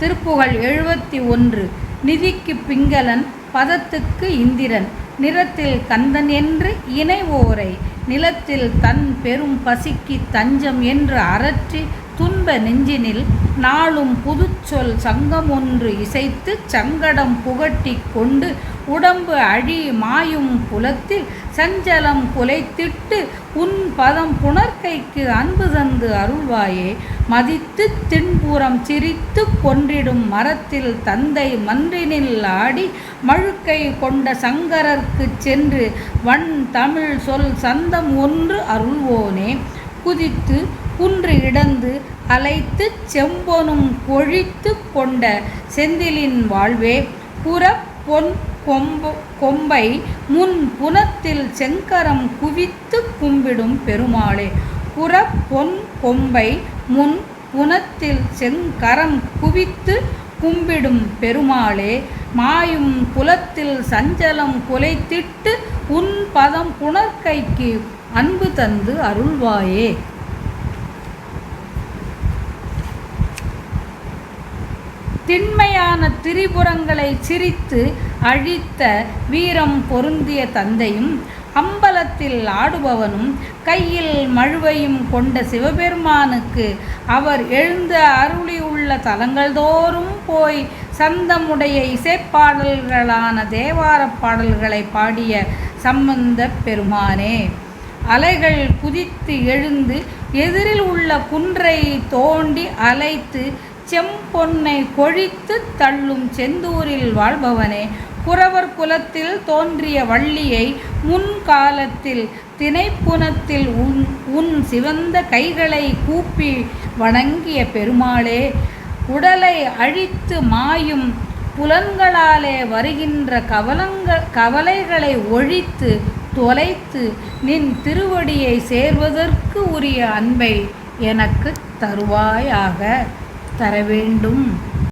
திருப்புகழ் 71. நிதிக்கு பிங்களன், பதத்துக்கு இந்திரன், நிறத்தில் கந்தன் என்று இணைவோரை, நிலத்தில் தன் பெரும் பசிக்கு தஞ்சம் என்று அரற்றி துன்ப நெஞ்சினில் நாளும் புதுச்சொல் சங்கமொன்று இசைத்து சங்கடம் புகட்டி கொண்டு உடம்பு அழி மாயும் புலத்தில் சஞ்சலம் குலைத்திட்டு உன் பதம் புணர்க்கைக்கு அன்பு தந்து அருள்வாயே. மதித்து தின்புறம் சிரித்து கொன்றிடும் மரத்தில் தந்தை மன்றினில் ஆடி மழுக்கை கொண்ட சங்கரர்க்கு சென்று வன் தமிழ் சொல் சந்தம் ஒன்று அருள்வோனே. குதித்து குன்று இடந்து அலைத்து செம்பொனும் கொழித்து கொண்ட செந்திலின் வாழ்வே. புறப்பொன் கொம்பை முன் புனத்தில் செங்கரம் குவித்து கும்பிடும் பெருமாளே. புறப்பொன் கொம்பை முன் புனத்தில் செங்கரம் குவித்து கும்பிடும் பெருமாளே. மாயும் புலத்தில் சஞ்சலம் குலைத்திட்டு உன் பதம் புணர்க்கைக்கு அன்பு தந்து அருள்வாயே. திண்மையான திரிபுரங்களை சிரித்து அழித்த வீரம் பொருந்திய தந்தையும் அம்பலத்தில் ஆடுபவனும் கையில் மழுவையும் கொண்ட சிவபெருமானுக்கு அவர் எழுந்த அருளியுள்ள தலங்கள் தோறும் போய் சந்தமுடைய இசைப்பாடல்களான தேவாரப் பாடல்களை பாடிய சம்பந்த பெருமானே. அலைகள் குதித்து எழுந்து எதிரில் உள்ள குன்றை தோண்டி அலைத்து செம்பொன்னை கொழித்து தள்ளும் செந்தூரில் வாழ்பவனே. குறவர் குலத்தில் தோன்றிய வள்ளியை முன்காலத்தில் திணைப்புனத்தில் உன் சிவந்த கைகளை கூப்பி வணங்கிய பெருமாளே. உடலை அழித்து மாயும் புலன்களாலே வருகின்ற கவலைகளை ஒழித்து தொலைத்து நின் திருவடியை சேர்வதற்கு உரிய அன்பை எனக்கு தருவாயாக தர வேண்டும்.